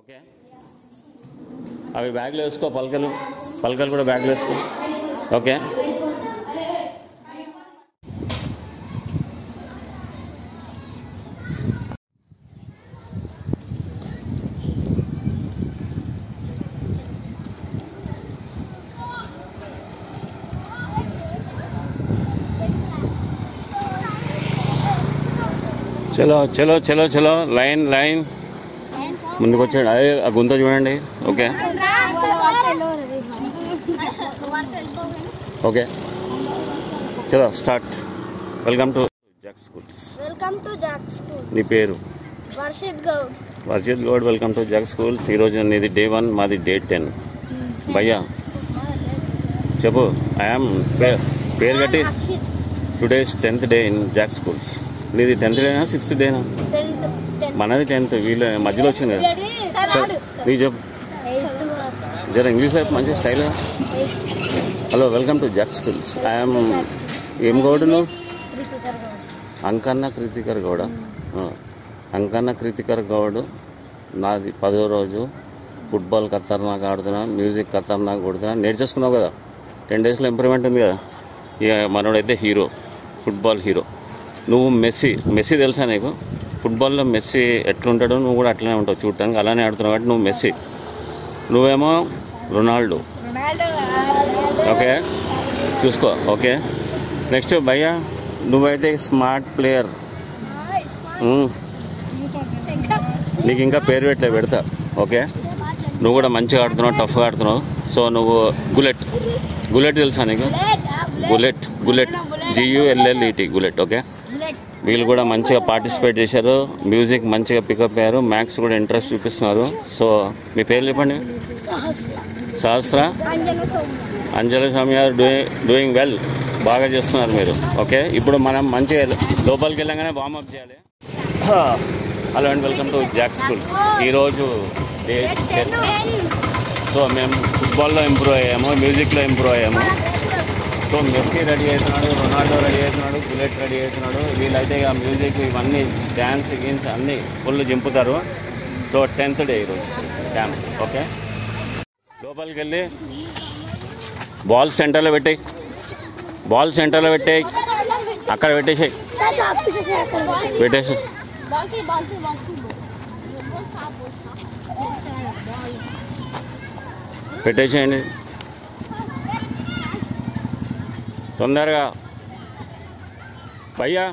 Okay, అవి బ్యాగ్లో వేసుకో, పలకలు పలకలు కూడా బ్యాగ్లో వేసుకో. ఓకే, చలో చలో చలో చలో, లైన్ లైన్ ముందుకు వచ్చాడు. అదే ఆ గుంత చూడండి. ఓకే ఓకే చలో start. Welcome to Jack schools. Welcome to Jack school. నీ పేరు? Varshith Goud. Varshith Goud. Welcome to Jack schools. ఈరోజు నీది డే 1, మాది డే 10. భయ్యా చెప్పు. ఐఎమ్ పేరు కట్టి. Today's 10th day in Jack schools. నీది 10th డేనా 6th డేనా? మనది 10th. వీళ్ళ మధ్యలో వచ్చింది కదా. సార్ నీకు చెప్పు జర ఇంగ్లీష్లో మంచిగా స్టైల్గా. Hello, welcome to Jack schools. I'm ఏం గౌడ్ నువ్వు? అంకన్న కృతికర్ గౌడ. అంకన్న కృతికర్ గౌడ్. నాది 10వ రోజు. ఫుట్బాల్ ఖతర్నాక్ ఆడుతున్నా, మ్యూజిక్ ఖతర్నాక్ కొడుతున్నా. నేర్చేసుకున్నావు కదా, 10 డేస్లో ఇంప్రూవ్మెంట్ ఉంది కదా. ఇక మనోడైతే హీరో, ఫుట్బాల్ హీరో. నువ్వు మెస్సీ తెలుసా నీకు? ఫుట్బాల్లో మెస్సీ ఎట్లుంటాడో నువ్వు కూడా అట్లనే ఉంటావు చూడటానికి. అలానే ఆడుతున్నావు కాబట్టి నువ్వు మెస్సీ, నువ్వేమో రొనాల్డో. ఓకే చూసుకో. ఓకే నెక్స్ట్ భయ్యా, నువ్వైతే స్మార్ట్ ప్లేయర్. నీకు ఇంకా పేరు పెడతా. ఓకే, నువ్వు కూడా మంచిగా ఆడుతున్నావు, టఫ్గా ఆడుతున్నావు. సో నువ్వు గులెట్ తెలుసా నీకు? గులెట్ GULLET గులెట్. ఓకే, వీళ్ళు కూడా మంచిగా పార్టిసిపేట్ చేశారు, మ్యూజిక్ మంచిగా పికప్ అయ్యారు, మ్యాథ్స్ కూడా ఇంట్రెస్ట్ చూపిస్తున్నారు. సో మీ పేరు చెప్పండి. సహస్ర, అంజలి స్వామి గారు డూయింగ్ వెల్. బాగా చేస్తున్నారు మీరు. ఓకే, ఇప్పుడు మనం మంచిగా లోపలికి వెళ్ళగానే వార్మప్ చేయాలి. Hello and welcome to Jack school. ఈరోజు డే 10. సో మేము ఫుట్బాల్లో ఇంప్రూవ్ అయ్యాము, మ్యూజిక్లో ఇంప్రూవ్ అయ్యాము. సో మెస్సీ రెడీ అవుతున్నాడు, రొనాల్డో రెడీ అవుతున్నాడు, గులెట్ రెడీ అవుతున్నాడు. వీళ్ళైతే ఇక మ్యూజిక్ ఇవన్నీ డ్యాన్స్ గీన్స్ అన్నీ ఫుల్ జింపుతారు. సో 10th డే ఈరోజు క్యాంప్. ఓకే, లోపలికి వెళ్ళి బాల్ సెంటర్లో పెట్టేయి, అక్కడ పెట్టేసి పెట్టేసేయండి తొందరగా. భయ్యా